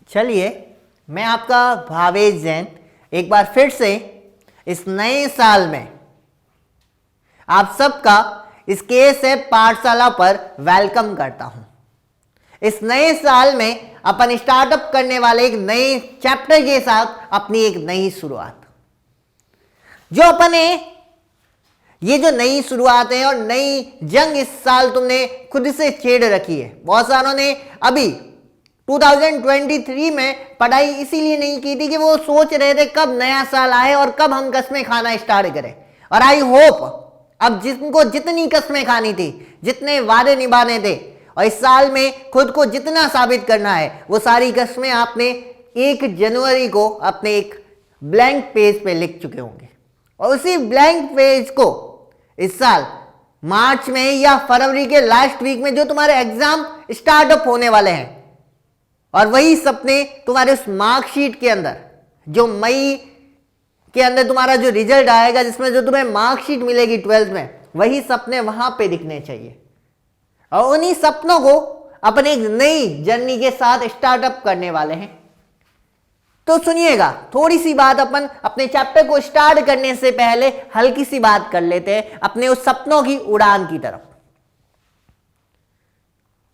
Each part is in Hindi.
चलिए, मैं आपका भावेश जैन एक बार फिर से इस नए साल में आप सबका इस KSF पाठशाला पर वेलकम करता हूं। इस नए साल में अपन स्टार्टअप करने वाले एक नए चैप्टर के साथ अपनी एक नई शुरुआत, जो अपने ये जो नई शुरुआत है और नई जंग इस साल तुमने खुद से छेड़ रखी है। बहुत सारों ने अभी 2023 में पढ़ाई इसीलिए नहीं की थी कि वो सोच रहे थे कब नया साल आए और कब हम कस्में खाना स्टार्ट करें। और आई होप अब जिनको जितनी कस्में खानी थी, जितने वादे निभाने थे और इस साल में खुद को जितना साबित करना है, वो सारी कस्में आपने 1 जनवरी को अपने एक ब्लैंक पेज पे लिख चुके होंगे। और उसी ब्लैंक पेज को इस साल मार्च में या फरवरी के लास्ट वीक में जो तुम्हारे एग्जाम स्टार्टअप होने वाले हैं, और वही सपने तुम्हारे उस मार्कशीट के अंदर, जो मई के अंदर तुम्हारा जो रिजल्ट आएगा, जिसमें जो तुम्हें मार्कशीट मिलेगी 12th में, वही सपने वहां पे दिखने चाहिए। और उन्हीं सपनों को अपन एक नई जर्नी के साथ स्टार्टअप करने वाले हैं। तो सुनिएगा, थोड़ी सी बात अपन अपने चैप्टर को स्टार्ट करने से पहले हल्की सी बात कर लेते हैं अपने उस सपनों की उड़ान की तरफ।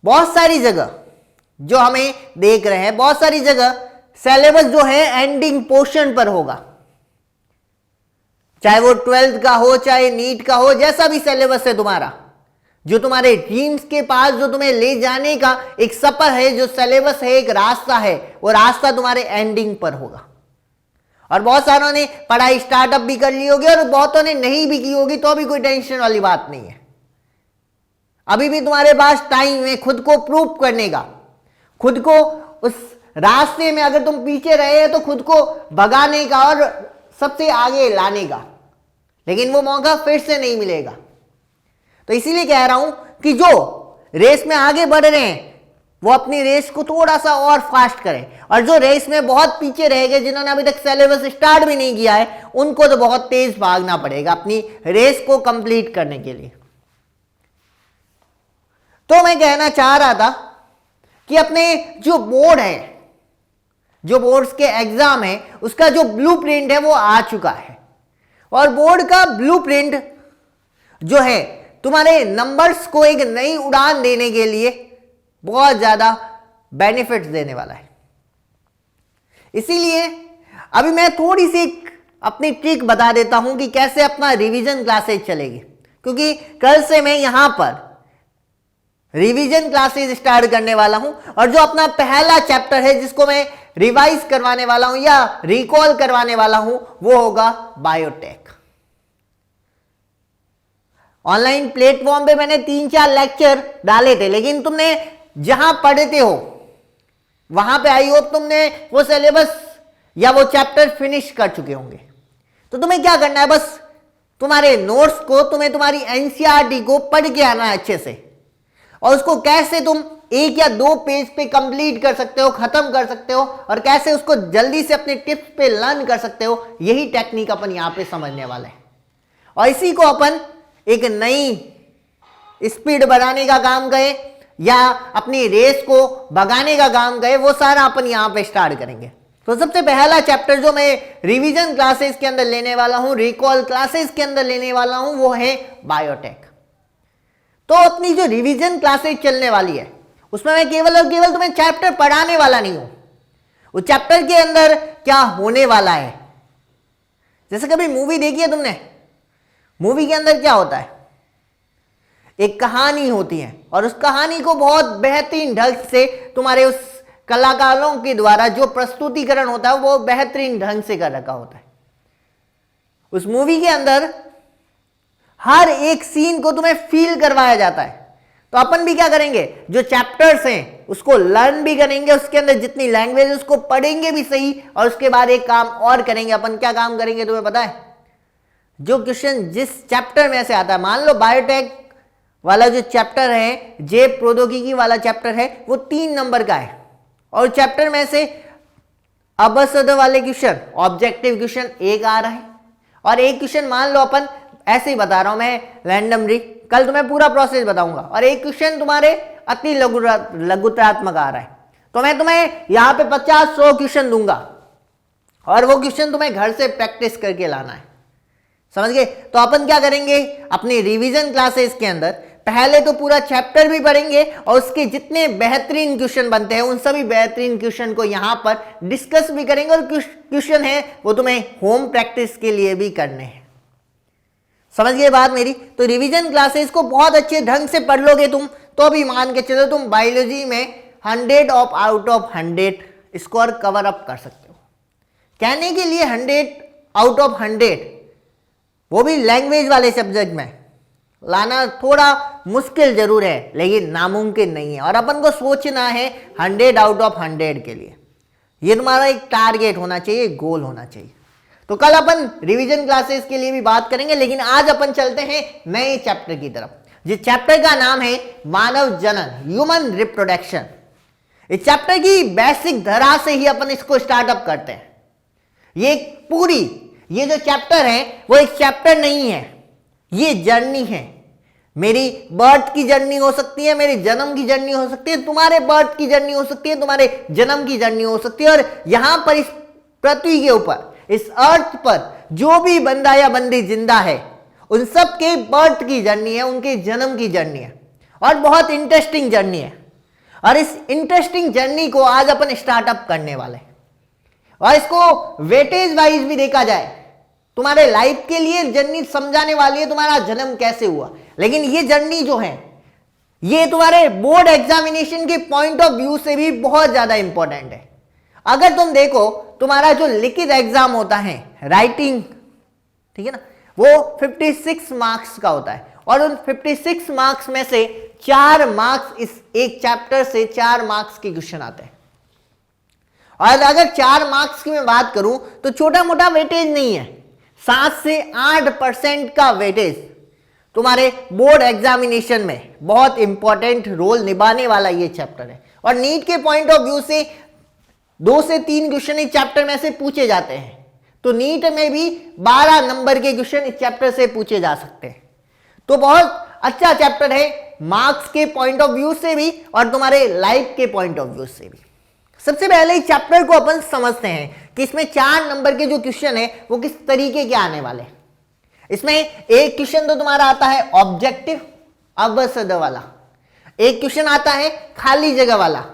बहुत सारी जगह जो हमें देख रहे हैं, बहुत सारी जगह सिलेबस जो है एंडिंग पोर्शन पर होगा, चाहे वो 12th का हो, चाहे नीट का हो, जैसा भी सिलेबस है तुम्हारा, जो तुम्हारे ड्रीम्स के पास जो तुम्हें ले जाने का एक सफर है, जो सिलेबस है, एक रास्ता है, वो रास्ता तुम्हारे एंडिंग पर होगा। और बहुत सारों ने पढ़ाई स्टार्टअप भी कर ली होगी और बहुतों ने नहीं भी की होगी, तो भी कोई टेंशन वाली बात नहीं है। अभी भी तुम्हारे पास टाइम है खुद को प्रूव करने का, खुद को उस रास्ते में अगर तुम पीछे रहे हैं तो खुद को भगाने का और सबसे आगे लाने का, लेकिन वो मौका फिर से नहीं मिलेगा। तो इसीलिए कह रहा हूं कि जो रेस में आगे बढ़ रहे हैं वो अपनी रेस को थोड़ा सा और फास्ट करें, और जो रेस में बहुत पीछे रह गए, जिन्होंने अभी तक सिलेबस स्टार्ट भी नहीं किया है, उनको तो बहुत तेज भागना पड़ेगा अपनी रेस को कंप्लीट करने के लिए। तो मैं कहना चाह रहा था कि अपने जो बोर्ड है, जो बोर्ड्स के एग्जाम है, उसका जो ब्लूप्रिंट है वो आ चुका है। और बोर्ड का ब्लूप्रिंट जो है तुम्हारे नंबर्स को एक नई उड़ान देने के लिए बहुत ज्यादा बेनिफिट्स देने वाला है। इसीलिए अभी मैं थोड़ी सी अपनी ट्रिक बता देता हूं कि कैसे अपना रिवीजन क्लासेज चलेगी, क्योंकि कल से मैं यहां पर रिवीजन क्लासेस स्टार्ट करने वाला हूं। और जो अपना पहला चैप्टर है जिसको मैं रिवाइज करवाने वाला हूं या रिकॉल करवाने वाला हूं, वो होगा बायोटेक। ऑनलाइन प्लेटफॉर्म पे मैंने 3-4 लेक्चर डाले थे, लेकिन तुमने जहां पढ़ते हो वहां पे आई होप तुमने वो सिलेबस या वो चैप्टर फिनिश कर चुके होंगे। तो तुम्हें क्या करना है, बस तुम्हारे नोट्स को, तुम्हें तुम्हारी NCERT को पढ़ के आना है अच्छे से, और उसको कैसे तुम 1 या 2 पेज पे कंप्लीट कर सकते हो, खत्म कर सकते हो, और कैसे उसको जल्दी से अपने टिप्स पे लर्न कर सकते हो, यही टेक्निक अपन यहां पे समझने वाले हैं। और इसी को अपन एक नई स्पीड बढ़ाने का काम करें या अपनी रेस को भगाने का काम करें, वो सारा अपन यहां पे स्टार्ट करेंगे। तो सबसे पहला चैप्टर जो मैं रिवीजन क्लासेस के अंदर लेने वाला हूं, रिकॉल क्लासेस के अंदर लेने वाला हूं, वो है बायोटेक। तो अपनी जो रिवीजन क्लासेस चलने वाली है उसमें मैं केवल और केवल तुम्हें चैप्टर पढ़ाने वाला नहीं हूं, उस चैप्टर के अंदर क्या होने वाला है। जैसे कभी मूवी देखी है तुमने, मूवी के अंदर क्या होता है, एक कहानी होती है, और उस कहानी को बहुत बेहतरीन ढंग से तुम्हारे उस कलाकारों के द्वारा जो प्रस्तुतिकरण होता है वो बेहतरीन ढंग से कर रखा होता है। उस मूवी के अंदर हर एक सीन को तुम्हें फील करवाया जाता है। तो अपन भी क्या करेंगे, जो चैप्टर्स हैं उसको लर्न भी करेंगे, उसके अंदर जितनी लैंग्वेज उसको पढ़ेंगे भी सही, और उसके बाद एक काम और करेंगे। अपन क्या काम करेंगे तुम्हें पता है, जो क्वेश्चन जिस चैप्टर में से आता है, मान लो बायोटेक वाला जो चैप्टर है, जैव प्रौद्योगिकी वाला चैप्टर है, वो 3 नंबर का है, और चैप्टर में से अबसद वाले क्वेश्चन, ऑब्जेक्टिव क्वेश्चन 1 आ रहा है, और एक क्वेश्चन मान लो अपन ऐसे ही बता रहा हूं मैं रैंडमली, कल तुम्हें पूरा प्रोसेस बताऊंगा, और एक क्वेश्चन तुम्हारे अति लघुत्रात्मक आ रहा है, तो मैं तुम्हें यहां पे 50-100 क्वेश्चन दूंगा और वो क्वेश्चन तुम्हें घर से प्रैक्टिस करके लाना है, समझ गए। तो अपन क्या करेंगे, अपनी रिवीजन क्लासेस के अंदर पहले तो पूरा चैप्टर भी पढ़ेंगे और उसके जितने बेहतरीन क्वेश्चन बनते हैं उन सभी बेहतरीन क्वेश्चन को यहां पर डिस्कस भी करेंगे, और क्वेश्चन है वो तुम्हें होम प्रैक्टिस के लिए भी करने हैं, समझ गए बात मेरी। तो रिवीजन क्लासेस को बहुत अच्छे ढंग से पढ़ लोगे तुम तो भी मान के चलो तुम बायोलॉजी में 100 out of 100 score cover up कर सकते हो। कहने के लिए 100 आउट ऑफ 100, वो भी लैंग्वेज वाले सब्जेक्ट में लाना थोड़ा मुश्किल जरूर है लेकिन नामुमकिन नहीं है, और अपन को सोचना है 100 आउट ऑफ 100 के लिए। ये तुम्हारा एक टारगेट होना चाहिए, गोल होना चाहिए। तो कल अपन रिवीजन क्लासेस के लिए भी बात करेंगे, लेकिन आज अपन चलते हैं नए चैप्टर की तरफ, जिस चैप्टर का नाम है मानव जनन, ह्यूमन रिप्रोडक्शन। इस चैप्टर की बेसिक धरा से ही अपन इसको स्टार्टअप करते हैं। ये जो चैप्टर है वो एक चैप्टर नहीं है, ये जर्नी है। मेरी बर्थ की जर्नी हो सकती है, मेरे जन्म की जर्नी हो सकती है, तुम्हारे बर्थ की जर्नी हो सकती है, तुम्हारे जन्म की जर्नी हो सकती है, और यहां पर इस पृथ्वी के ऊपर, इस अर्थ पर जो भी बंदा या बंदी जिंदा है उन सब के बर्थ की जर्नी है, उनके जन्म की जर्नी है, और बहुत इंटरेस्टिंग जर्नी है। और इस इंटरेस्टिंग जर्नी को आज अपन स्टार्टअप करने वाले हैं, और इसको वेटेज वाइज भी देखा जाए तुम्हारे लाइफ के लिए जर्नी समझाने वाली है तुम्हारा जन्म कैसे हुआ। लेकिन ये जर्नी जो है ये तुम्हारे बोर्ड एग्जामिनेशन के पॉइंट ऑफ व्यू से भी बहुत ज्यादा इंपॉर्टेंट है। अगर तुम देखो तुम्हारा जो लिखित एग्जाम होता है राइटिंग, ठीक है ना, वो 56 मार्क्स का होता है, और उन 56 मार्क्स में से 4 मार्क्स इस एक चैप्टर से 4 मार्क्स के क्वेश्चन आते हैं। और अगर 4 मार्क्स की मैं बात करूं तो छोटा मोटा वेटेज नहीं है, 7 से 8% का वेटेज तुम्हारे बोर्ड एग्जामिनेशन में बहुत इंपॉर्टेंट रोल निभाने वाला ये चैप्टर है। और नीट के पॉइंट ऑफ व्यू से 2 से 3 क्वेश्चन इस चैप्टर में से पूछे जाते हैं, तो नीट में भी 12 नंबर के क्वेश्चन इस चैप्टर से पूछे जा सकते हैं। तो बहुत अच्छा चैप्टर है मार्क्स के पॉइंट ऑफ व्यू से भी और तुम्हारे लाइफ के पॉइंट ऑफ व्यू से भी। सबसे पहले इस चैप्टर को अपन समझते हैं कि इसमें 4 नंबर के जो क्वेश्चन है वो किस तरीके के आने वाले हैं। इसमें एक क्वेश्चन तो तुम्हारा आता है ऑब्जेक्टिव अबसद वाला, एक क्वेश्चन आता है खाली जगह वाला,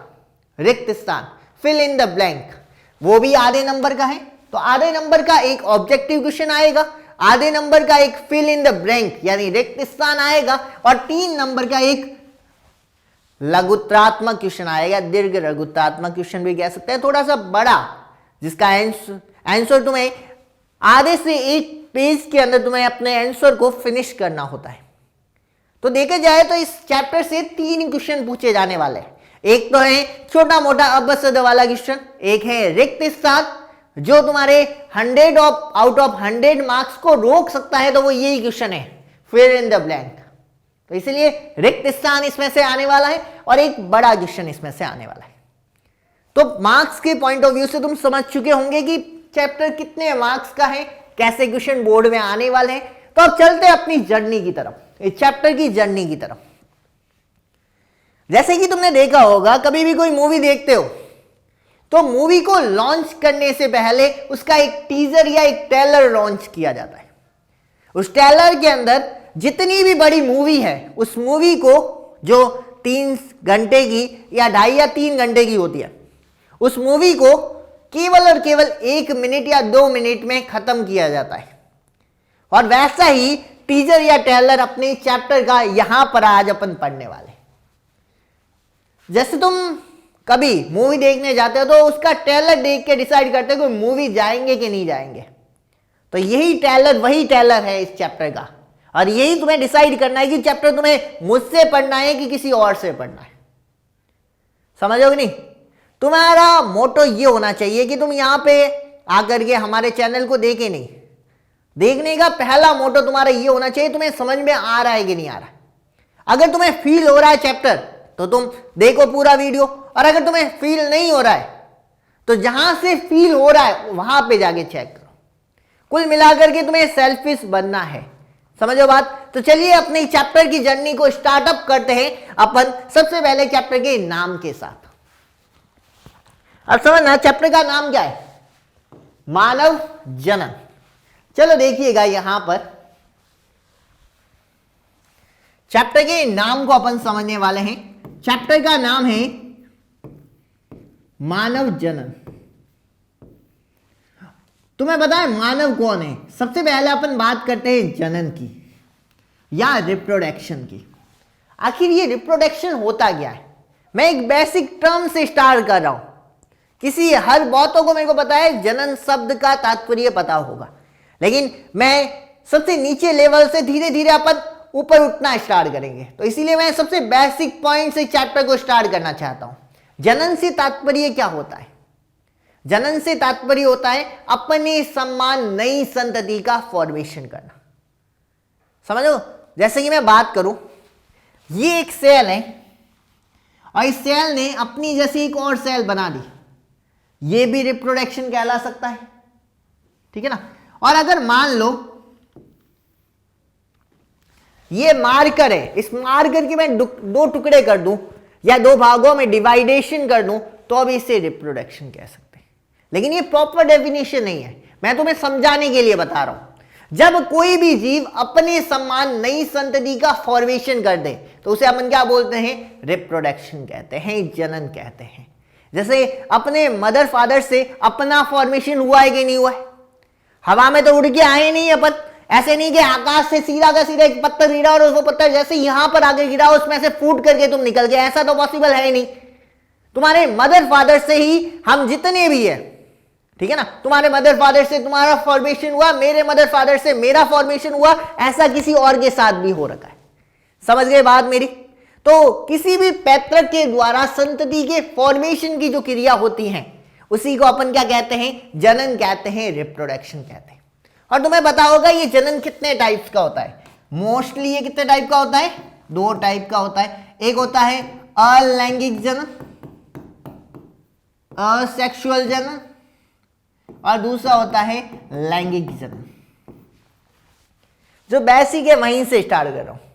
रिक्त स्थान, फिल इन द ब्लैंक, वो भी आधे नंबर का है। तो आधे नंबर का एक ऑब्जेक्टिव क्वेश्चन आएगा, आधे नंबर का एक फिल इन द ब्लैंक यानी रिक्त स्थान आएगा, और 3 नंबर का एक लघुत्रात्मक क्वेश्चन आएगा, दीर्घ लघुत्रात्मक क्वेश्चन भी कह सकते हैं, थोड़ा सा बड़ा, जिसका आंसर तुम्हें आधे से एक पेज के अंदर तुम्हें अपने आंसर को फिनिश करना होता है। तो देखा जाए तो इस चैप्टर से 3 क्वेश्चन पूछे जाने वाले हैं। एक तो है छोटा मोटा अबसद वाला क्वेश्चन, एक है रिक्त स्थान जो तुम्हारे 100 आउट ऑफ 100 मार्क्स को रोक सकता है, तो वो यही क्वेश्चन है, फिल इन द ब्लैंक। तो इसलिए रिक्त स्थान इसमें से आने वाला है और एक बड़ा क्वेश्चन इसमें से आने वाला है। तो मार्क्स के पॉइंट ऑफ व्यू से तुम समझ चुके होंगे कि चैप्टर कितने मार्क्स का है, कैसे क्वेश्चन बोर्ड में आने वाले हैं। तो अब चलते हैं अपनी जर्नी की तरफ, इस चैप्टर की जर्नी की तरफ। जैसे कि तुमने देखा होगा, कभी भी कोई मूवी देखते हो तो मूवी को लॉन्च करने से पहले उसका एक टीजर या एक ट्रेलर लॉन्च किया जाता है। उस ट्रेलर के अंदर जितनी भी बड़ी मूवी है उस मूवी को, जो 3 घंटे की या 2.5 या 3 घंटे की होती है, उस मूवी को केवल और केवल 1 मिनट या 2 मिनट में खत्म किया जाता है। और वैसा ही टीजर या ट्रेलर अपने चैप्टर का यहां पर आज अपन पढ़ने वाले। जैसे तुम कभी मूवी देखने जाते हो तो उसका ट्रेलर देख के डिसाइड करते हो कि मूवी जाएंगे कि नहीं जाएंगे, तो यही ट्रेलर वही ट्रेलर है इस चैप्टर का, और यही तुम्हें डिसाइड करना है कि चैप्टर तुम्हें मुझसे पढ़ना है कि किसी और से पढ़ना है। समझोगे नहीं? तुम्हारा मोटो ये होना चाहिए कि तुम यहां पे आकर के हमारे चैनल को देखे नहीं, देखने का पहला मोटो तुम्हारा ये होना चाहिए तुम्हें समझ में आ रहा है कि नहीं आ रहा है। अगर तुम्हें फील हो रहा है चैप्टर तो तुम देखो पूरा वीडियो, और अगर तुम्हें फील नहीं हो रहा है तो जहां से फील हो रहा है वहां पे जाके चेक करो। कुल मिलाकर के तुम्हें सेल्फिश बनना है, समझो बात। तो चलिए अपने चैप्टर की जर्नी को स्टार्टअप करते हैं अपन सबसे पहले चैप्टर के नाम के साथ। अब समझना चैप्टर का नाम क्या है, मानव जनन। चलो देखिएगा यहां पर चैप्टर के नाम को अपन समझने वाले हैं। चैप्टर का नाम है मानव जनन। तुम्हें पता है मानव कौन है? सबसे पहले अपन बात करते हैं जनन की या रिप्रोडक्शन की। आखिर ये रिप्रोडक्शन होता क्या है? मैं एक बेसिक टर्म से स्टार्ट कर रहा हूं। किसी हर बहुतों को मेरे को पता है जनन शब्द का तात्पर्य पता होगा, लेकिन मैं सबसे नीचे लेवल से धीरे धीरे अपन ऊपर उठना स्टार्ट करेंगे। तो इसीलिए मैं सबसे बेसिक पॉइंट से चैप्टर को स्टार्ट करना चाहता हूं। जनन से तात्पर्य क्या होता है? जनन से तात्पर्य होता है अपने समान नई संतति का फॉर्मेशन करना। समझो, जैसे कि मैं बात करूं, ये एक सेल है और इस सेल ने अपनी जैसी एक और सेल बना दी, ये भी रिप्रोडक्शन कहला सकता है, ठीक है ना। और अगर मान लो ये मार्कर है, इस मार्कर के मैं दो टुकड़े कर दूं या दो भागों में डिवाइडेशन कर दूं तो अब इसे रिप्रोडक्शन कह सकते हैं। लेकिन ये प्रॉपर डेफिनेशन नहीं है, मैं तुम्हें समझाने के लिए बता रहा हूं। जब कोई भी जीव अपने समान नई संतति का फॉर्मेशन कर दे तो उसे अपन क्या बोलते हैं? रिप्रोडक्शन कहते हैं, जनन कहते हैं। जैसे अपने मदर फादर से अपना फॉर्मेशन हुआ है कि नहीं हुआ है? हवा में तो उड़ के आए नहीं अपन, ऐसे नहीं कि आकाश से सीधा का सीधा एक पत्थर गिरा और वो पत्थर जैसे यहां पर आगे गिरा उसमें से फूट करके तुम निकल गए, ऐसा तो पॉसिबल है ही नहीं। तुम्हारे मदर फादर से ही हम जितने भी है, ठीक है ना, तुम्हारे मदर फादर से तुम्हारा फॉर्मेशन हुआ, मेरे मदर फादर से मेरा फॉर्मेशन हुआ, ऐसा किसी और के साथ भी हो रखा है। समझ गए बात मेरी? तो किसी भी पैतृक के द्वारा संतति के फॉर्मेशन की जो क्रिया होती है उसी को अपन क्या कहते हैं? जनन कहते हैं, रिप्रोडक्शन कहते हैं। और तुम्हें पता होगा ये जनन कितने टाइप्स का होता है? मोस्टली ये कितने टाइप का होता है? दो टाइप का होता है। एक होता है अलैंगिक जनन, असेक्सुअल जनन, और दूसरा होता है लैंगिक जनन। जो बेसिक है वहीं से स्टार्ट कर रहा हूं।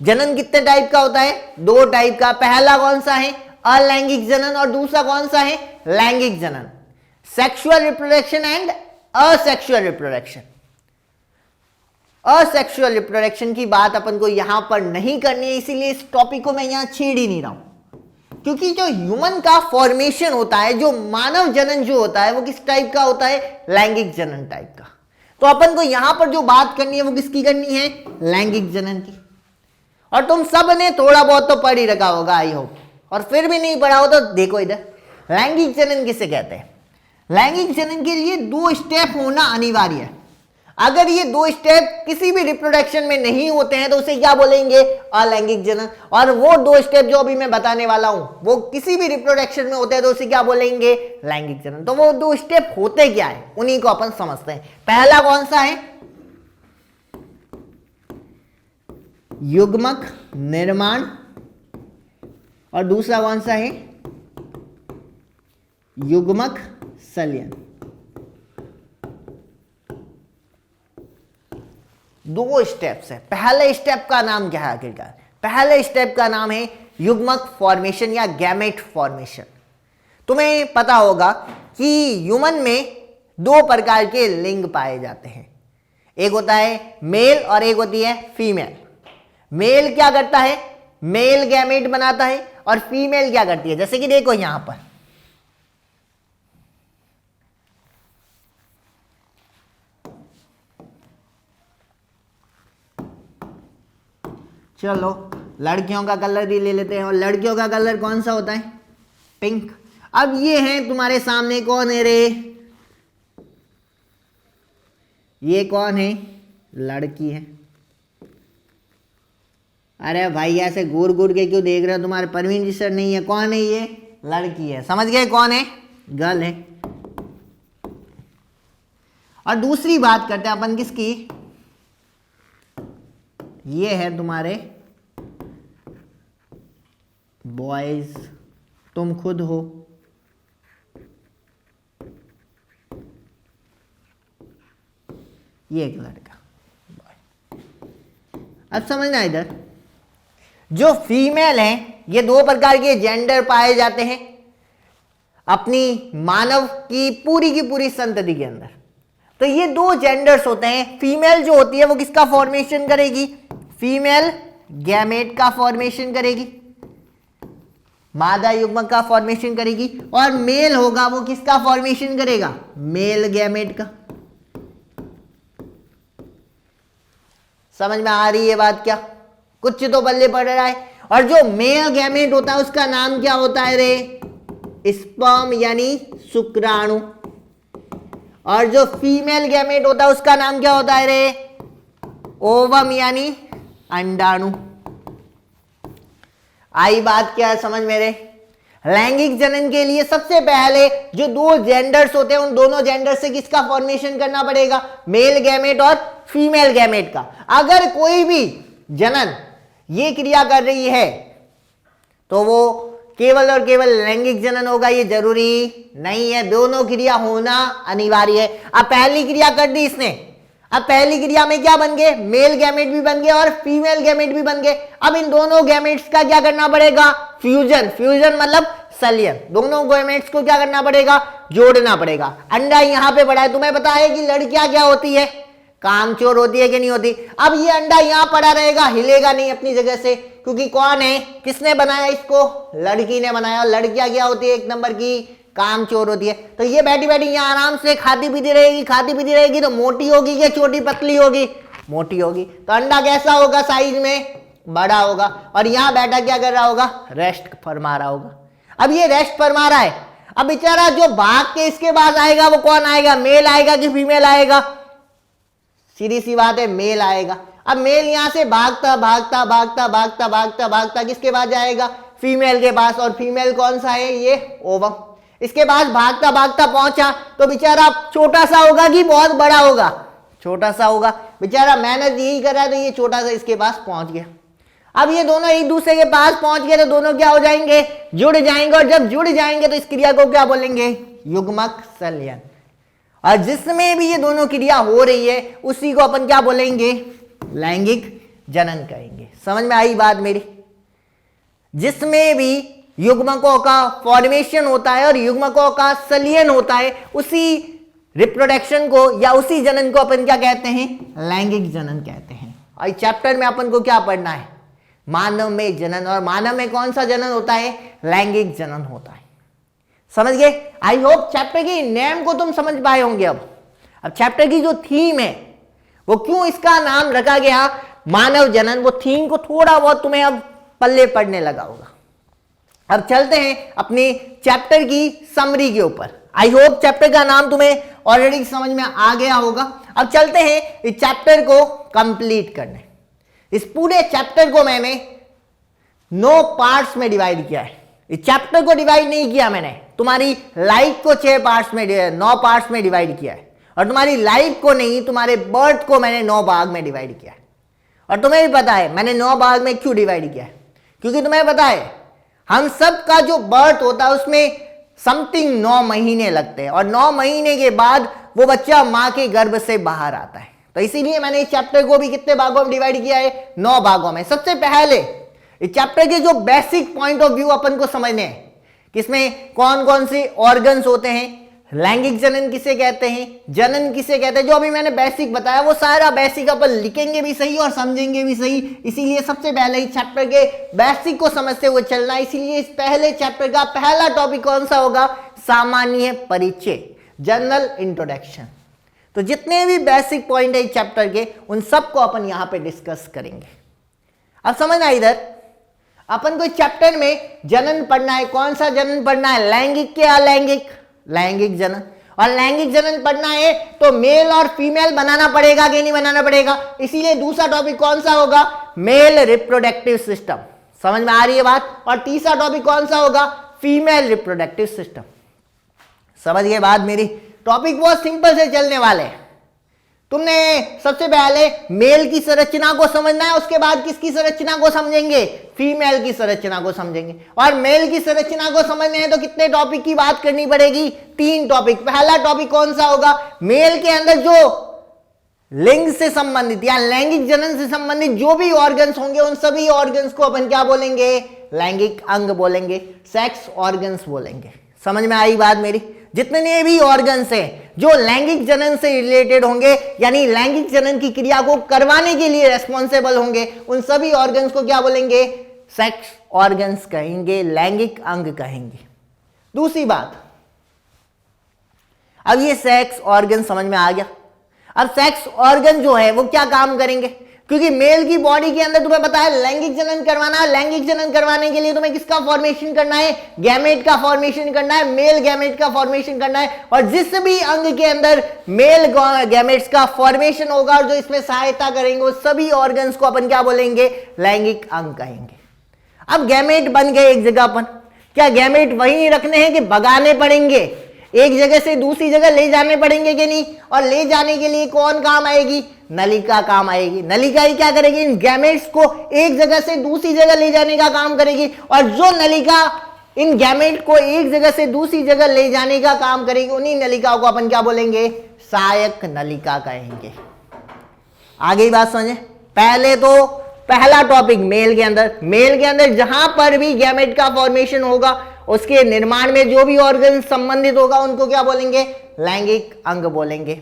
जनन कितने टाइप का होता है? दो टाइप का। पहला कौन सा है? अलैंगिक जनन, और दूसरा कौन सा है? लैंगिक जनन। Sexual reproduction and asexual reproduction. Asexual reproduction की बात अपन को यहां पर नहीं करनी है, इसीलिए इस टॉपिक को मैं यहां छेड़ ही नहीं रहा हूं। क्योंकि जो ह्यूमन का फॉर्मेशन होता है, जो मानव जनन जो होता है, वो किस टाइप का होता है? लैंगिक जनन टाइप का। तो अपन को यहां पर जो बात करनी है वो किसकी करनी है? लैंगिक जनन की। और तुम सब ने थोड़ा बहुत तो पढ़ ही रखा होगा आई होप, और फिर भी नहीं पढ़ा हो तो देखो इधर, लैंगिक जनन किसे कहते हैं? लैंगिक जनन के लिए दो स्टेप होना अनिवार्य है। अगर ये दो स्टेप किसी भी रिप्रोडक्शन में नहीं होते हैं तो उसे क्या बोलेंगे? अलैंगिक जनन। और वो दो स्टेप जो अभी मैं बताने वाला हूं वो किसी भी रिप्रोडक्शन में होते हैं तो उसे क्या बोलेंगे? लैंगिक जनन। तो वो दो स्टेप होते क्या है उन्हीं को अपन समझते हैं। पहला कौन सा है? युग्मक निर्माण, और दूसरा कौन सा है? युग्मक संलयन। दो स्टेप्स है। पहले स्टेप का नाम क्या है आखिरकार? पहले स्टेप का नाम है युग्मक फॉर्मेशन या गैमेट फॉर्मेशन। तुम्हें पता होगा कि ह्यूमन में दो प्रकार के लिंग पाए जाते हैं, एक होता है मेल और एक होती है फीमेल। मेल क्या करता है? मेल गैमेट बनाता है, और फीमेल क्या करती है? जैसे कि देखो यहां पर चलो लड़कियों का कलर भी ले लेते हैं, और लड़कियों का कलर कौन सा होता है? पिंक। अब ये है तुम्हारे सामने, कौन है रे? ये कौन है? लड़की है। अरे भाई ऐसे घूर घूर के क्यों देख रहे हो? तुम्हारे परवीन जी सर नहीं है, कौन है ये? लड़की है। समझ गए कौन है? गर्ल है। और दूसरी बात करते हैं अपन किसकी? ये है तुम्हारे बॉयज, तुम खुद हो। ये एक लड़का। अब समझना इधर, जो फीमेल है, ये दो प्रकार के जेंडर पाए जाते हैं। अपनी मानव की पूरी संतति के अंदर। तो ये दो जेंडर्स होते हैं। फीमेल जो होती है वो किसका फॉर्मेशन करेगी? फीमेल गैमेट का फॉर्मेशन करेगी, मादा युग्मक का फॉर्मेशन करेगी। और मेल होगा वो किसका फॉर्मेशन करेगा? मेल गैमेट का। समझ में आ रही है बात क्या? कुछ तो बल्ले पड़ रहा है। और जो मेल गैमेट होता है उसका नाम क्या होता है रे? स्पर्म यानी शुक्राणु। और जो फीमेल गैमेट होता है उसका नाम क्या होता है रे? ओवम यानी अंडाणु। आई बात क्या है समझ मेरे? लैंगिक जनन के लिए सबसे पहले जो दो जेंडर्स होते हैं उन दोनों जेंडर से किसका फॉर्मेशन करना पड़ेगा? मेल गैमेट और फीमेल गैमेट का। अगर कोई भी जनन ये क्रिया कर रही है तो वो केवल और केवल लैंगिक जनन होगा, ये जरूरी नहीं है। दोनों क्रिया होना अनिवार्य है। अब पहली क्रिया कर दी इसने, अब पहली क्रिया में क्या बन गए? मेल गैमेट भी बन गए और फीमेल गैमेट भी बन गए। अब इन दोनों गैमेट्स का क्या करना पड़ेगा? फ्यूजन। फ्यूजन मतलब संलयन। दोनों गैमेट्स को क्या करना पड़ेगा? जोड़ना पड़ेगा। अंडा यहां पे पड़ा है, तुम्हें पता है कि लड़कियां क्या होती है? कामचोर होती है कि नहीं होती? अब ये अंडा यहां पड़ा रहेगा, हिलेगा नहीं अपनी जगह से, क्योंकि कौन है? किसने बनाया इसको? लड़की ने बनाया। और लड़कियां क्या होती है? एक नंबर की कामचोर होती है। तो ये बैठी बैठी यहाँ आराम से खाती पीती रहेगी, खाती पीती रहेगी। तो मोटी होगी या छोटी पतली होगी? मोटी होगी। तो अंडा कैसा होगा? साइज में बड़ा होगा। और यहाँ बैठा क्या कर रहा होगा? रेस्ट फरमा रहा होगा। अब ये रेस्ट फरमा रहा है। अब बेचारा जो भाग के इसके पास आएगा वो कौन आएगा? मेल आएगा कि फीमेल आएगा? सीधी सी बात है, मेल आएगा। अब मेल यहां से भागता भागता भागता भागता भागता भागता किसके पास जाएगा? फीमेल के पास। और फीमेल कौन सा है? ये ओवम। इसके पास भागता भागता पहुंचा तो बेचारा छोटा सा होगा कि बहुत बड़ा होगा? छोटा सा होगा। बेचारा मेहनत यही कर रहा है तो ये छोटा सा इसके पास पहुंच गया। अब ये दोनों एक दूसरे के पास पहुंच गए तो दोनों क्या हो जाएंगे? जुड़ जाएंगे। और जब जुड़ जाएंगे तो इस क्रिया को क्या बोलेंगे? युग्मक संलयन। और जिसमें भी ये दोनों क्रिया हो रही है उसी को अपन क्या बोलेंगे? लैंगिक जनन कहेंगे। समझ में आई बात मेरी? जिसमें भी युग्मकों का फॉर्मेशन होता है और युग्मकों का संलयन होता है उसी रिप्रोडक्शन को या उसी जनन को अपन क्या कहते हैं? लैंगिक जनन कहते हैं। और इस चैप्टर में अपन को क्या पढ़ना है? मानव में जनन। और मानव में कौन सा जनन होता है? लैंगिक जनन होता है। समझ गए? आई होप चैप्टर की नेम को तुम समझ पाए होंगे। अब चैप्टर की जो थीम है वो क्यों इसका नाम रखा गया मानव जनन, वो थीम को थोड़ा बहुत तुम्हें अब पल्ले पड़ने लगा होगा। अब चलते हैं अपने चैप्टर की समरी के ऊपर। आई होप चैप्टर का नाम तुम्हें ऑलरेडी समझ में आ गया होगा। अब चलते हैं इस चैप्टर को कंप्लीट करने। इस पूरे चैप्टर को मैंने 9 पार्ट्स में डिवाइड किया है। इस चैप्टर को डिवाइड नहीं किया मैंने, तुम्हारी लाइफ को 9 पार्ट्स में डिवाइड किया है। और तुम्हारी लाइफ को नहीं, तुम्हारे बर्थ को मैंने 9 भाग में डिवाइड किया है। और तुम्हें भी पता है मैंने 9 भाग में क्यों डिवाइड किया है? क्योंकि तुम्हें पता है हम सब का जो बर्थ होता है उसमें समथिंग 9 महीने लगते हैं। और 9 महीने के बाद वो बच्चा मां के गर्भ से बाहर आता है। तो इसीलिए मैंने इस चैप्टर को भी कितने भागों में डिवाइड किया है? 9 भागों में। सबसे पहले इस चैप्टर के जो बेसिक पॉइंट ऑफ व्यू अपन को समझने हैं कि इसमें कौन कौन से ऑर्गन्स होते हैं, लैंगिक जनन किसे कहते हैं, जनन किसे कहते हैं, जो अभी मैंने बेसिक बताया वो सारा बेसिक अपन लिखेंगे भी सही और समझेंगे भी सही। इसीलिए सबसे पहले इस चैप्टर के बेसिक को समझते हुए चलना है। इसीलिए इस पहले चैप्टर का पहला टॉपिक कौन सा होगा? सामान्य परिचय, जनरल इंट्रोडक्शन। तो जितने भी बेसिक पॉइंट है इस चैप्टर के उन सबको अपन यहां पे डिस्कस करेंगे। अब समझना, इधर अपन को इस चैप्टर में जनन पढ़ना है। कौन सा जनन पढ़ना है? लैंगिक के अलैंगिक? लैंगिक जनन। और लैंगिक जनन पढ़ना है तो मेल और फीमेल बनाना पड़ेगा कि नहीं बनाना पड़ेगा? इसीलिए दूसरा टॉपिक कौन सा होगा? Male reproductive system. समझ में आ रही है बात? और तीसरा टॉपिक कौन सा होगा? Female reproductive system. समझ गए बात मेरी? टॉपिक बहुत सिंपल से चलने वाले हैं। तुमने सबसे पहले मेल की संरचना को समझना है, उसके बाद किसकी संरचना को समझेंगे? फीमेल की संरचना को समझेंगे। और मेल की संरचना को समझने हैं तो कितने टॉपिक की बात करनी पड़ेगी? 3 टॉपिक। पहला टॉपिक कौन सा होगा? मेल के अंदर जो लिंग से संबंधित या लैंगिक जनन से संबंधित जो भी ऑर्गन्स होंगे उन सभी ऑर्गन्स को अपन क्या बोलेंगे? लैंगिक अंग बोलेंगे, सेक्स ऑर्गन्स बोलेंगे। समझ में आई बात मेरी? जितने भी ऑर्गन्स हैं जो लैंगिक जनन से रिलेटेड होंगे, यानी लैंगिक जनन की क्रिया को करवाने के लिए रेस्पॉन्सिबल होंगे, उन सभी ऑर्गन्स को क्या बोलेंगे? सेक्स ऑर्गन्स कहेंगे, लैंगिक अंग कहेंगे। दूसरी बात, अब ये सेक्स ऑर्गन समझ में आ गया। अब सेक्स ऑर्गन जो है वो क्या काम करेंगे? क्योंकि मेल की बॉडी के अंदर तुम्हें पता है लैंगिक जनन करवाना है, लैंगिक जनन करवाने के लिए तुम्हें किसका फॉर्मेशन करना है? गैमेट का फॉर्मेशन करना है, मेल गैमेट का फॉर्मेशन करना है। और जिस भी अंग के अंदर मेल गैमेट्स का फॉर्मेशन होगा और जो इसमें सहायता करेंगे, वो सभी ऑर्गन्स को अपन क्या बोलेंगे? लैंगिक अंग कहेंगे। अब गैमेट बन गए एक जगह अपन, क्या गैमेट वहीं रखने हैं कि भगाने पड़ेंगे? एक जगह से दूसरी जगह ले जाने पड़ेंगे कि नहीं? और ले जाने के लिए कौन काम आएगी? नलिका काम आएगी। नलिका ही क्या करेगी? इन गैमेट्स को एक जगह से दूसरी जगह ले जाने का काम करेगी। और जो नलिका इन गैमेट को एक जगह से दूसरी जगह ले जाने का काम करेगी, उन्हीं नलिकाओं को अपन क्या बोलेंगे? सहायक नलिका कहेंगे। आगे बात समझे। पहले तो पहला टॉपिक मेल के अंदर जहां पर भी गैमेट का फॉर्मेशन होगा, उसके निर्माण में जो भी ऑर्गन संबंधित होगा, उनको क्या बोलेंगे? लैंगिक अंग बोलेंगे।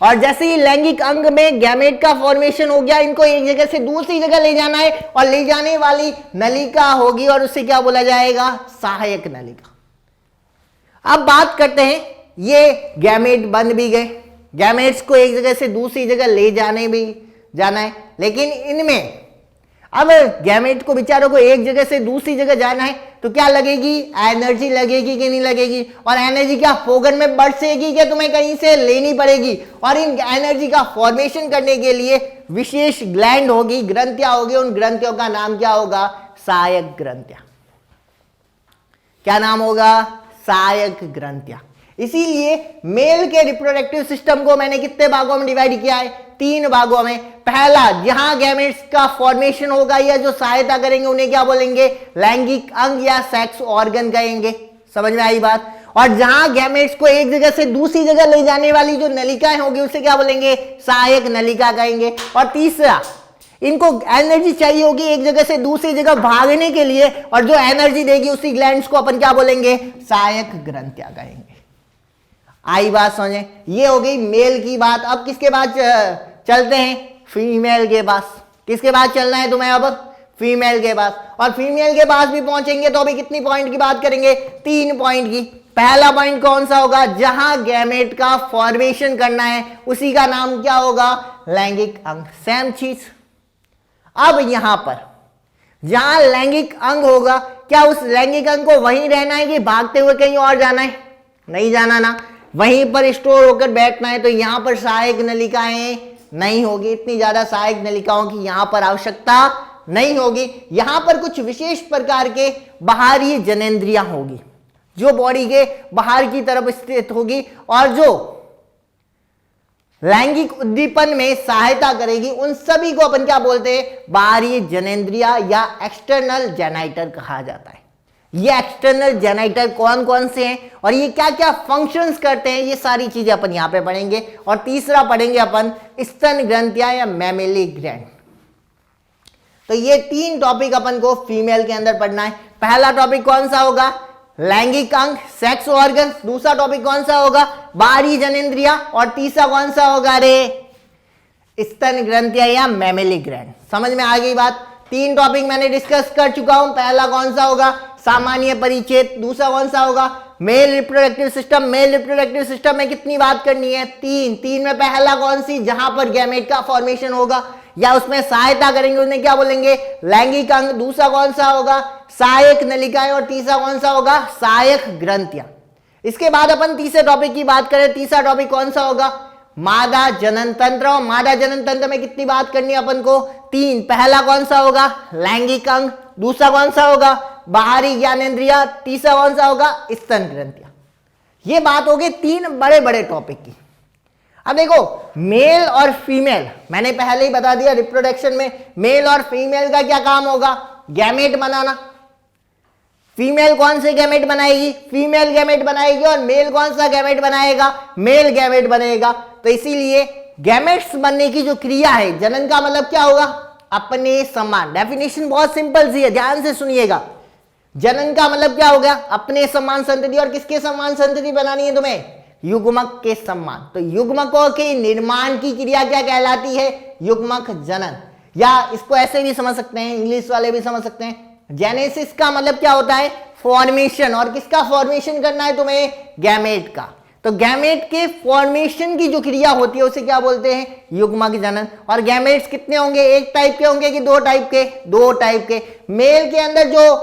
और जैसे ही लैंगिक अंग में गैमेट का फॉर्मेशन हो गया, इनको एक जगह से दूसरी जगह ले जाना है और ले जाने वाली नलिका होगी और उसे क्या बोला जाएगा? सहायक नलिका। अब बात करते हैं, ये गैमेट बन भी गए, गैमेट्स को एक जगह से दूसरी जगह ले जाना है, लेकिन इनमें अब गैमेट को बेचारों को एक जगह से दूसरी जगह जाना है तो क्या लगेगी? एनर्जी लगेगी कि नहीं लगेगी? और एनर्जी क्या फोगन में बरसेगी कि तुम्हें कहीं से लेनी पड़ेगी? और इन एनर्जी का फॉर्मेशन करने के लिए विशेष ग्लैंड होगी, ग्रंथियां होगी। उन ग्रंथियों का नाम क्या होगा? सहायक ग्रंथियां। क्या नाम होगा? सहायक ग्रंथियां। इसीलिए मेल के रिप्रोडक्टिव सिस्टम को मैंने कितने भागों में डिवाइड किया है? 3 भागों में। पहला, जहां गैमेट्स का फॉर्मेशन होगा या जो सहायता करेंगे, उन्हें क्या बोलेंगे? लैंगिक अंग या सेक्स ऑर्गन कहेंगे। समझ में आई बात? और जहां गैमेट्स को एक जगह से दूसरी जगह ले जाने वाली जो नलिकाएं होगी, उसे क्या बोलेंगे? सहायक नलिका कहेंगे। और तीसरा, इनको एनर्जी चाहिए होगी एक जगह से दूसरी जगह भागने के लिए, और जो एनर्जी देगी उसी ग्लैंड्स को अपन क्या बोलेंगे? सहायक ग्रंथियां कहेंगे। आई बात समझे? ये हो गई मेल की बात। अब किसके बाद चलते हैं? फीमेल के पास। किसके बाद चलना है तुम्हें? अब फीमेल के पास। और फीमेल के पास भी पहुंचेंगे तो अभी कितनी पॉइंट की बात करेंगे? 3 पॉइंट की। पहला पॉइंट कौन सा होगा? जहां गैमेट का फॉर्मेशन करना है, उसी का नाम क्या होगा? लैंगिक अंग। सेम चीज। अब यहां पर जहां लैंगिक अंग होगा, क्या उस लैंगिक अंग को वहीं रहना है कि भागते हुए कहीं और जाना है? नहीं जाना ना, वहीं पर स्टोर होकर बैठना है। तो यहां पर सहायक नलिकाएं नहीं होगी, इतनी ज्यादा सहायक नलिकाओं की यहां पर आवश्यकता नहीं होगी। यहां पर कुछ विशेष प्रकार के बाहरी जननेंद्रियां होगी जो बॉडी के बाहर की तरफ स्थित होगी और जो लैंगिक उद्दीपन में सहायता करेगी। उन सभी को अपन क्या बोलते हैं? बाहरी जननेंद्रिया या एक्सटर्नल जेनाइटर कहा जाता है। ये एक्सटर्नल जेनाइटर कौन कौन से हैं और ये क्या क्या फंक्शंस करते हैं, ये सारी चीजें अपन यहां पे पढ़ेंगे। और तीसरा पढ़ेंगे अपन स्तन ग्रंथियां या मैमेली ग्लैंड। तो ये 3 टॉपिक अपन को फीमेल के अंदर पढ़ना है। पहला टॉपिक कौन सा होगा? लैंगिक अंग, सेक्स ऑर्गन। दूसरा टॉपिक कौन सा होगा? बाहरी जननेंद्रिया। और तीसरा कौन सा होगा रे? स्तन ग्रंथियां या मैमेली ग्लैंड। समझ में आ गई बात? 3 टॉपिक मैंने डिस्कस कर चुका हूं। पहला कौन सा होगा? सामान्य परिचय। दूसरा कौन सा होगा? Male reproductive system. Male reproductive system में कितनी बात करनी है? 3 में पहला कौन सी? जहां पर गैमेट का फॉर्मेशन होगा या उसमें सहायता करेंगे, उन्हें क्या बोलेंगे? लैंगिक अंग। दूसरा कौन सा होगा? सहायक नलिकाएं। और तीसरा कौन सा होगा? सहायक ग्रंथियां। इसके बाद अपन तीसरे टॉपिक की बात करें। तीसरा टॉपिक कौन सा होगा? मादा जनन तंत्र। और मादा जनन तंत्र में कितनी बात करनी है अपन को? 3। पहला कौन सा होगा? लैंगिक अंग। दूसरा कौन सा होगा? बाहरी ज्ञानेंद्रिया। तीसरा कौन सा होगा? स्तन ग्रंथियां। ये बात हो गई 3 बड़े बड़े टॉपिक की। अब देखो, मेल और फीमेल मैंने पहले ही बता दिया। रिप्रोडक्शन में मेल और फीमेल का क्या काम होगा? गैमेट बनाना। फीमेल कौन से गैमेट बनाएगी? फीमेल गैमेट बनाएगी। और मेल कौन सा गैमेट बनाएगा? मेल गैमेट बनेगा। तो इसीलिए गैमेट्स बनने की जो क्रिया है, जनन का मतलब क्या होगा? अपने समान। डेफिनेशन बहुत सिंपल सी है, ध्यान से सुनिएगा। जनन का मतलब क्या हो गया, अपने समान संतति, और किसके समान संतति बनानी है तुम्हें, युग्मक के समान। तो युग्मकों के निर्माण की क्रिया क्या कहलाती है, युग्मक जनन। या इसको ऐसे भी समझ सकते हैं, इंग्लिश वाले भी समझ सकते हैं, जेनेसिस का मतलब क्या होता है, फॉर्मेशन। और किसका फॉर्मेशन करना है तुम्हें, गैमेट का। तो गैमेट के फॉर्मेशन की जो क्रिया होती है उसे क्या बोलते हैं, युग्मक जनन। और गैमेट्स कितने होंगे, एक टाइप के होंगे कि दो टाइप के, दो टाइप के। मेल के अंदर जो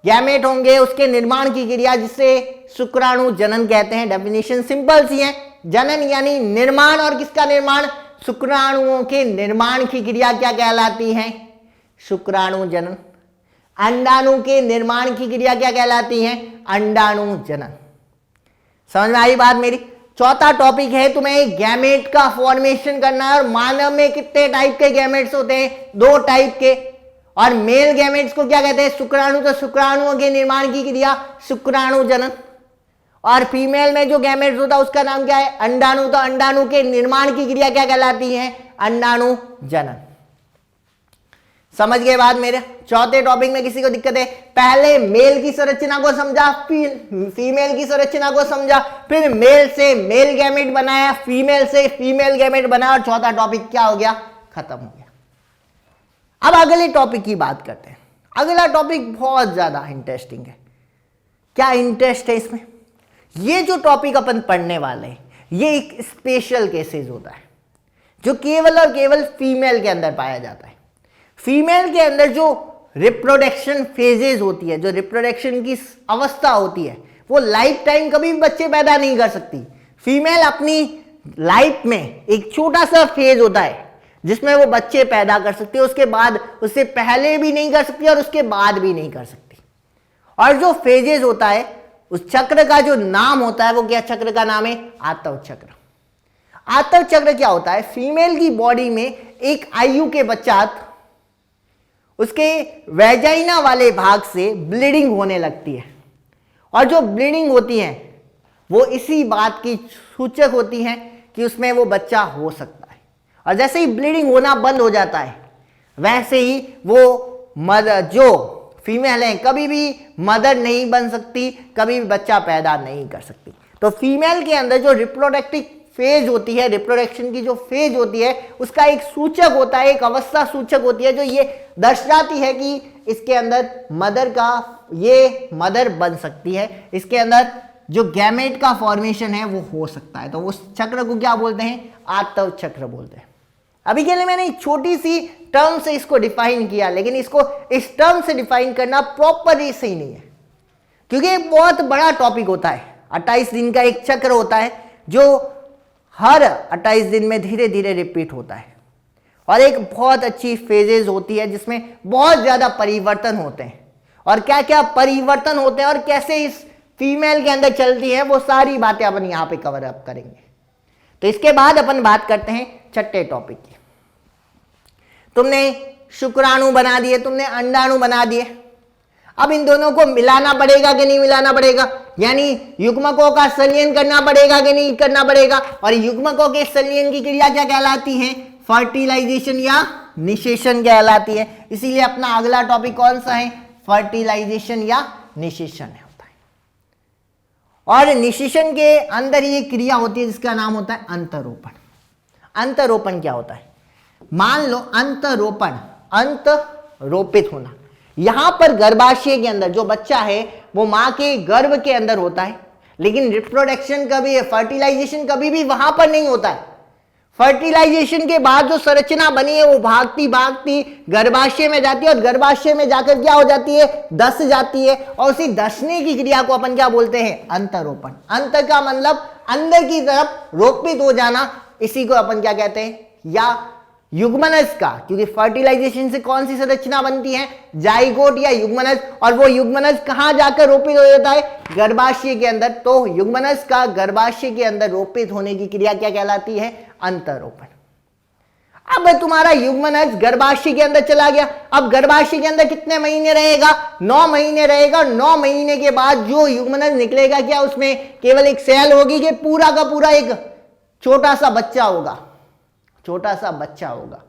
गैमेट होंगे उसके निर्माण की क्रिया जिसे शुक्राणु जनन कहते हैं। डेफिनेशन सिंपल सी है, जनन यानी निर्माण, और किसका निर्माण, शुक्राणुओं के निर्माण की क्रिया क्या कहलाती है, शुक्राणु जनन। अंडाणु के निर्माण की क्रिया क्या कहलाती है, अंडाणु जनन। समझ में आई बात मेरी। चौथा टॉपिक है तुम्हें गैमेट का फॉर्मेशन करना है। और मानव में कितने टाइप के गैमेट्स होते हैं, दो टाइप के। और मेल गैमेट्स को क्या कहते हैं, शुक्राणु। तो शुक्राणुओं के निर्माण की क्रिया शुक्राणु जनन। और फीमेल में जो गैमेट्स होता है उसका नाम क्या है, अंडाणु। तो अंडाणु के निर्माण की क्रिया क्या कहलाती है, अंडाणु जनन। समझ गए बात मेरे। चौथे टॉपिक में किसी को दिक्कत है, पहले मेल की संरचना को समझा, फिर फीमेल की संरचना को समझा, फिर मेल से मेल गैमेट बनाया, फीमेल से फीमेल गैमेट बनाया, और चौथा टॉपिक क्या हो गया, खत्म हो गया। अब अगले टॉपिक की बात करते हैं। अगला टॉपिक बहुत ज्यादा इंटरेस्टिंग है। क्या इंटरेस्ट है इसमें, ये जो टॉपिक अपन पढ़ने वाले हैं ये एक स्पेशल केसेस होता है जो केवल और केवल फीमेल के अंदर पाया जाता है। फीमेल के अंदर जो रिप्रोडक्शन फेजेस होती है, जो रिप्रोडक्शन की अवस्था होती है, वो लाइफ टाइम कभी भी बच्चे पैदा नहीं कर सकती। फीमेल अपनी लाइफ में एक छोटा सा फेज होता है जिसमें वो बच्चे पैदा कर सकती है, उसके बाद, उससे पहले भी नहीं कर सकती और उसके बाद भी नहीं कर सकती। और जो फेजेस होता है उस चक्र का जो नाम होता है वो क्या चक्र का नाम है, आतव चक्र। आतव चक्र क्या होता है, फीमेल की बॉडी में एक आयु के पश्चात उसके वेजाइना वाले भाग से ब्लीडिंग होने लगती है। और जो ब्लीडिंग होती है वो इसी बात की सूचक होती है कि उसमें वो बच्चा हो सकता है। और जैसे ही ब्लीडिंग होना बंद हो जाता है वैसे ही वो मदर, जो फीमेल है, कभी भी मदर नहीं बन सकती, कभी भी बच्चा पैदा नहीं कर सकती। तो फीमेल के अंदर जो रिप्रोडक्टिव फेज होती है, रिप्रोडक्शन की जो फेज होती है उसका एक सूचक होता है, एक अवस्था सूचक होती है जो ये दर्शाती है कि इसके अंदर मदर का, ये मदर बन सकती है, इसके अंदर जो गैमेट का फॉर्मेशन है वो हो सकता है। तो उस चक्र को क्या बोलते हैं, आतव चक्र बोलते हैं। अभी के लिए मैंने एक छोटी सी टर्म से इसको डिफाइन किया, लेकिन इसको इस टर्म से डिफाइन करना प्रॉपरली सही नहीं है क्योंकि एक बहुत बड़ा टॉपिक होता है। 28 दिन का एक चक्र होता है जो हर 28 दिन में धीरे धीरे रिपीट होता है, और एक बहुत अच्छी फेजेस होती है जिसमें बहुत ज्यादा परिवर्तन होते हैं। और क्या क्या परिवर्तन होते हैं और कैसे इस फीमेल के अंदर चलती है वो सारी बातें अपन यहां पे कवर अप करेंगे। तो इसके बाद अपन बात करते हैं छठे टॉपिक की। तुमने शुक्राणु बना दिए, तुमने अंडाणु बना दिए, अब इन दोनों को मिलाना पड़ेगा कि नहीं मिलाना पड़ेगा, यानी युग्मकों का संलयन करना पड़ेगा कि नहीं करना पड़ेगा। और युग्मकों के संलयन की क्रिया क्या कहलाती है, फर्टिलाइजेशन या निषेचन कहलाती है। इसीलिए अपना अगला टॉपिक कौन सा है, फर्टिलाइजेशन या निषेचन होता है। और निषेचन के अंदर ये क्रिया होती है जिसका नाम होता है अंतरोपण। अंतरोपण क्या होता है, मान लो अंतरोपण, अंत रोपित होना। यहां पर गर्भाशय के अंदर जो बच्चा है वो मां के गर्भ के अंदर होता है, लेकिन रिप्रोडक्शन कभी, फर्टिलाइजेशन कभी भी वहां पर नहीं होता है। फर्टिलाइजेशन के बाद जो संरचना बनी है वो भागती भागती गर्भाशय में जाती है, और गर्भाशय में जाकर क्या हो जाती है, धस जाती है। और उसी धसने की क्रिया को अपन क्या बोलते हैं, अंतरोपण। अंत का मतलब अंदर की तरफ रोपित हो जाना, इसी को अपन क्या कहते हैं, या युग्मनज का। क्योंकि फर्टिलाइजेशन से कौन सी संरचना बनती है, जाइगोट या युग्मनज। और वो युग्मनज कहां जाकर रोपित हो जाता है, गर्भाशय के अंदर। तो युग्मनज का गर्भाशय के अंदर रोपित होने की क्रिया क्या कहलाती है, अंतरोपण। अब तुम्हारा युग्मनज गर्भाशय के अंदर चला गया। अब गर्भाशय के अंदर कितने महीने रहेगा, 9 महीने रहेगा। 9 महीने के बाद जो युग्मनज निकलेगा, क्या उसमें केवल एक सेल होगी कि पूरा का पूरा एक छोटा सा बच्चा होगा, छोटा सा बच्चा होगा।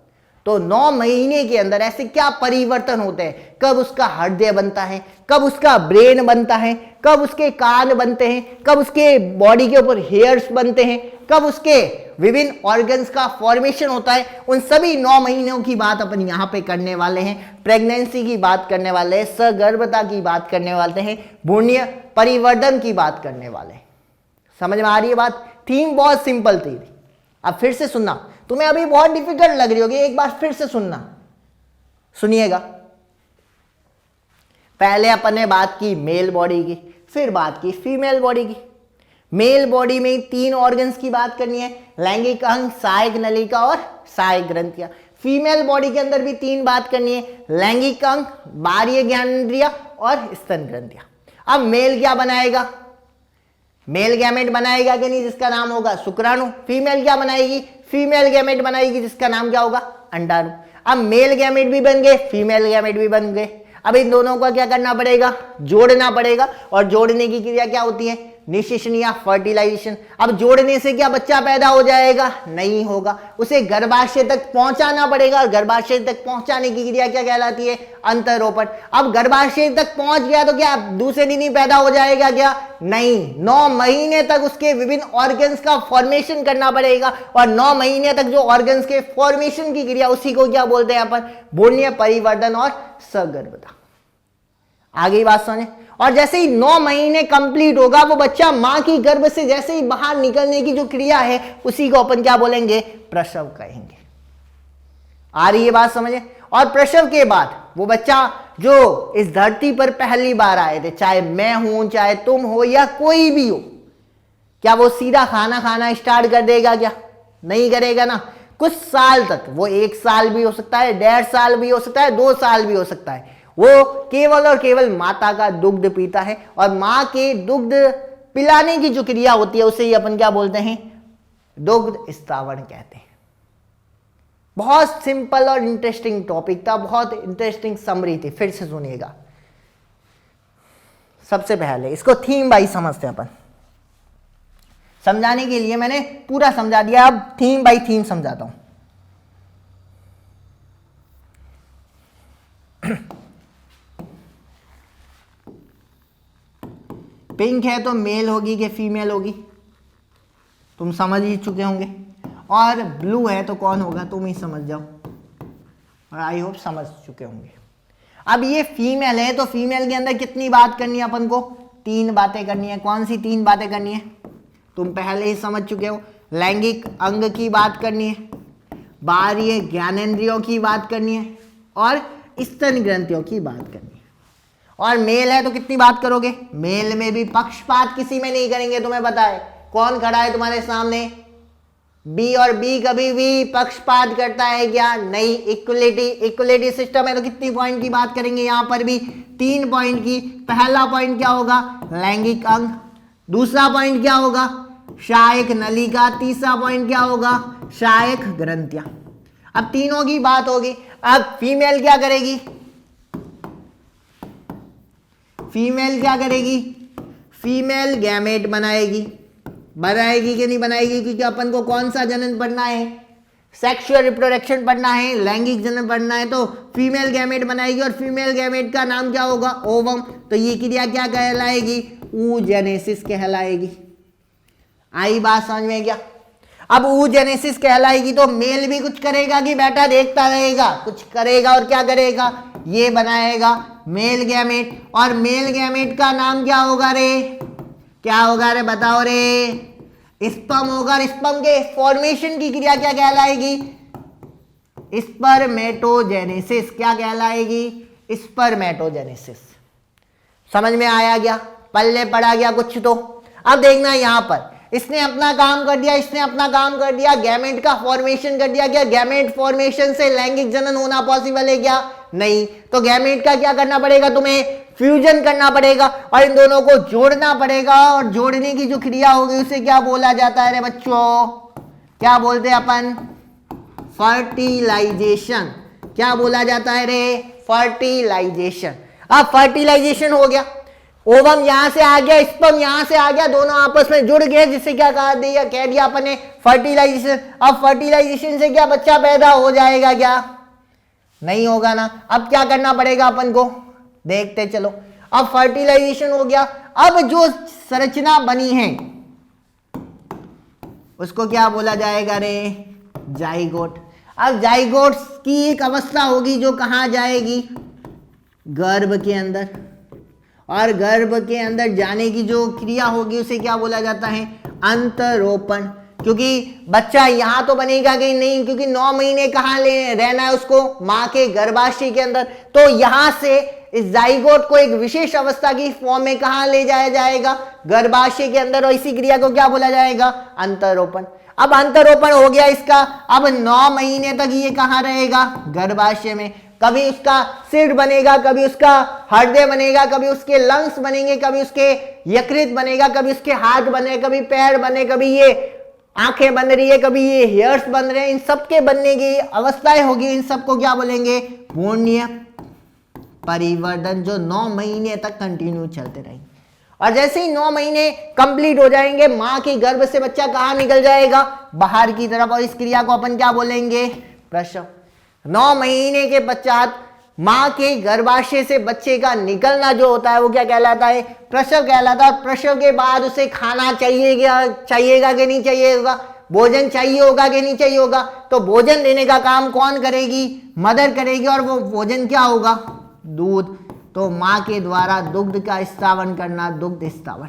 तो 9 महीने के अंदर ऐसे क्या परिवर्तन होते हैं, कब उसका हृदय बनता है, कब उसका ब्रेन बनता है, कब उसके कान बनते हैं, कब उसके बॉडी के ऊपर हेयर्स बनते हैं, कब उसके विभिन्न ऑर्गन्स का फॉर्मेशन होता है, उन सभी 9 महीनों की बात अपन यहाँ पे करने वाले हैं। प्रेगनेंसी की बात करने वाले हैं, सगर्भता की बात करने वाले हैं, भ्रूणीय परिवर्धन की बात करने वाले हैं। समझ में आ रही है बात? थीम बहुत सिंपल थी। अब फिर से सुनना, तुम्हें अभी बहुत डिफिकल्ट लग रही होगी, एक बार फिर से सुनना, सुनिएगा। पहले अपन ने बात की मेल बॉडी की, फिर बात की फीमेल बॉडी की। मेल बॉडी में 3 ऑर्गन्स की बात करनी है, लैंगिक अंग, सहायक नलिका और सहायक ग्रंथियां। फीमेल बॉडी के अंदर भी 3 बात करनी है, लैंगिक अंग, बाह्य ज्ञानेंद्रिय और स्तन ग्रंथियां। अब मेल क्या बनाएगा? मेल गैमेट बनाएगा कि नहीं, जिसका नाम होगा शुक्राणु। फीमेल क्या बनाएगी? फीमेल गैमेट बनाएगी, जिसका नाम क्या होगा? अंडाणु। अब मेल गैमेट भी बन गए, फीमेल गैमेट भी बन गए। अब इन दोनों का क्या करना पड़ेगा? जोड़ना पड़ेगा। और जोड़ने की क्रिया क्या होती है? निषेचन या फर्टिलाइजेशन। अब जोड़ने से क्या बच्चा पैदा हो जाएगा? नहीं होगा, उसे गर्भाशय तक पहुंचाना पड़ेगा। और गर्भाशय तक पहुंचाने की क्रिया क्या कहलाती है? अंतरोपण। अब गर्भाशय तक पहुंच गया तो क्या दूसरे दिन ही पैदा हो जाएगा क्या? नहीं, 9 महीने तक उसके विभिन्न ऑर्गन्स का फॉर्मेशन करना पड़ेगा। और 9 महीने तक जो ऑर्गन्स के फॉर्मेशन की क्रिया, उसी को क्या बोलते हैं अपन? भ्रूणीय परिवर्धन और सगर्भता। आगे बात समझे। और जैसे ही 9 महीने कंप्लीट होगा, वो बच्चा मां की गर्भ से जैसे ही बाहर निकलने की जो क्रिया है, उसी को अपन क्या बोलेंगे? प्रसव कहेंगे। आ रही है बात समझे। और प्रसव के बाद वो बच्चा जो इस धरती पर पहली बार आए थे, चाहे मैं हूं, चाहे तुम हो, या कोई भी हो, क्या वो सीधा खाना खाना स्टार्ट कर देगा? क्या नहीं करेगा ना। कुछ साल तक, वो 1 साल भी हो सकता है, 1.5 साल भी हो सकता है, 2 साल भी हो सकता है, वो केवल और केवल माता का दुग्ध पीता है। और मां के दुग्ध पिलाने की जो क्रिया होती है, उसे ही अपन क्या बोलते हैं? दुग्ध स्त्रावण कहते हैं। बहुत सिंपल और इंटरेस्टिंग टॉपिक था, बहुत इंटरेस्टिंग समरी थी। फिर से सुनिएगा। सबसे पहले इसको थीम बाई समझते हैं अपन। समझाने के लिए मैंने पूरा समझा दिया, अब थीम बाई थीम समझाता हूं। पिंक है तो मेल होगी कि फीमेल होगी, तुम समझ ही चुके होंगे। और ब्लू है तो कौन होगा, तुम ही समझ जाओ, और आई होप समझ चुके होंगे। अब ये फीमेल है तो फीमेल के अंदर कितनी बात करनी है अपन को? 3 बातें करनी है। कौन सी 3 बातें करनी है? तुम पहले ही समझ चुके हो। लैंगिक अंग की बात करनी है, बाह्य ज्ञानेंद्रियों की बात करनी है, और स्तन ग्रंथियों की बात करनी है। और मेल है तो कितनी बात करोगे? मेल में भी पक्षपात किसी में नहीं करेंगे। तुम्हें पता है कौन खड़ा है तुम्हारे सामने? बी। और बी कभी भी पक्षपात करता है क्या? नहीं। इक्वलिटी सिस्टम है तो कितनी पॉइंट की बात करेंगे? यहां पर भी 3 पॉइंट की। पहला पॉइंट क्या होगा? लैंगिक अंग। दूसरा पॉइंट क्या होगा? सहायक नलिका। तीसरा पॉइंट क्या होगा? सहायक ग्रंथियां। अब तीनों की बात होगी। अब फीमेल क्या करेगी? फीमेल क्या करेगी? फीमेल गैमेट बनाएगी। बनाएगी कि नहीं बनाएगी? क्योंकि अपन को कौन सा जनन पढ़ना है? सेक्सुअल रिप्रोडक्शन पढ़ना है, लैंगिक जनन पढ़ना है, तो फीमेल गैमेट बनाएगी। और फीमेल गैमेट का नाम क्या होगा? ओवम। तो ये क्रिया क्या कहलाएगी? oogenesis कहलाएगी। आई बात समझ में क्या? अब oogenesis कहलाएगी तो मेल भी कुछ करेगा कि बेटा देखता रहेगा? कुछ करेगा। और क्या करेगा? ये बनाएगा मेल गैमेट। और मेल गैमेट का नाम क्या होगा रे? क्या होगा रे? बताओ रे। स्पर्म होगा। स्पर्म के फॉर्मेशन की क्रिया क्या कहलाएगी? स्पर्मेटोजेनेसिस। क्या कहलाएगी? स्पर्मेटोजेनेसिस। समझ में आया क्या? पल्ले पड़ा गया कुछ तो। अब देखना यहां पर, इसने अपना काम कर दिया, इसने अपना काम कर दिया, गैमेट का फॉर्मेशन कर दिया। क्या गैमेट फॉर्मेशन से लैंगिक जनन होना पॉसिबल है क्या? नहीं। तो गैमेट का क्या करना पड़ेगा? तुम्हें फ्यूजन करना पड़ेगा और इन दोनों को जोड़ना पड़ेगा। और जोड़ने की जो क्रिया होगी उसे क्या बोला जाता है रे बच्चों? क्या बोलते हैं अपन? फर्टिलाइजेशन। क्या बोला जाता है रे? फर्टिलाइजेशन। अब फर्टिलाइजेशन हो गया। ओवम यहां से आ गया, स्पर्म यहां से आ गया, दोनों आपस में जुड़ गए, जिससे क्या कह दिया अपन ने, फर्टिलाइजेशन। अब फर्टिलाइजेशन से क्या बच्चा पैदा हो जाएगा क्या? नहीं होगा ना। अब क्या करना पड़ेगा अपन को, देखते चलो। अब फर्टिलाइजेशन हो गया, अब जो संरचना बनी है उसको क्या बोला जाएगा रे? जाइगोट। अब जाइगोट की एक अवस्था होगी जो कहां जाएगी? गर्भ के अंदर। और गर्भ के अंदर जाने की जो क्रिया होगी उसे क्या बोला जाता है? अंतरोपण। क्योंकि बच्चा यहां तो बनेगा कि नहीं, क्योंकि 9 महीने कहां ले रहना है उसको? मां के गर्भाशय के अंदर। तो यहां से इस जाइगोट को एक विशेष अवस्था की फॉर्म में कहां ले जाया जाएगा? गर्भाशय के अंदर। और इसी क्रिया को क्या बोला जाएगा? अंतरोपण। अब अंतरोपण हो गया इसका, अब 9 महीने तक ये कहां रहेगा? गर्भाशय में। कभी उसका सिर बनेगा, कभी उसका हृदय बनेगा, कभी उसके लंग्स बनेंगे, कभी उसके यकृत बनेगा, कभी उसके हाथ बने, कभी पैर बने, कभी ये आंखें बन रही है, कभी ये हेयर्स बन रहे हैं। इन सबके बनने की अवस्थाएं होगी, इन सबको क्या बोलेंगे? भ्रूणीय परिवर्धन, जो 9 महीने तक कंटिन्यू चलते रहेंगे। और जैसे ही 9 महीने कंप्लीट हो जाएंगे, मां के गर्भ से बच्चा कहां निकल जाएगा? बाहर की तरफ। और इस क्रिया को अपन क्या बोलेंगे? प्रसव। 9 महीने के पश्चात मां के गर्भाशय से बच्चे का निकलना जो होता है वो क्या कहलाता है? प्रसव कहलाता है। प्रसव के बाद उसे खाना चाहिएगा कि नहीं चाहिएगा? भोजन चाहिए होगा कि नहीं चाहिए होगा? तो भोजन देने का काम कौन करेगी? मदर करेगी। और वो भोजन क्या होगा? दूध। तो मां के द्वारा दुग्ध का स्त्रावन करना, दुग्ध स्त्रावन।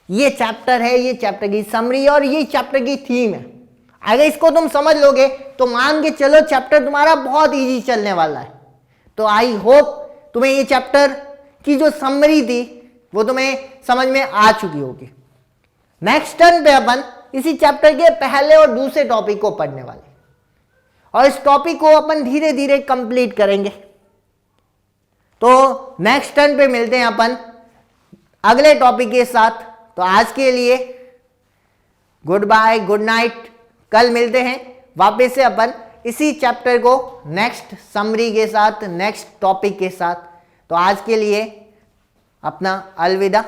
ये चैप्टर है, ये चैप्टर की समरी और ये चैप्टर की थीम है। अगर इसको तुम समझ लोगे तो मान के चलो चैप्टर तुम्हारा बहुत इजी चलने वाला है। तो आई होप तुम्हें ये चैप्टर की जो समरी थी वो तुम्हें समझ में आ चुकी होगी। नेक्स्ट टर्न पे अपन इसी चैप्टर के पहले और दूसरे टॉपिक को पढ़ने वाले, और इस टॉपिक को अपन धीरे धीरे कंप्लीट करेंगे। तो नेक्स्ट टर्न पे मिलते हैं अपन अगले टॉपिक के साथ। तो आज के लिए गुड बाय, गुड नाइट। कल मिलते हैं वापस से अपन इसी चैप्टर को नेक्स्ट समरी के साथ, नेक्स्ट टॉपिक के साथ। तो आज के लिए अपना अलविदा।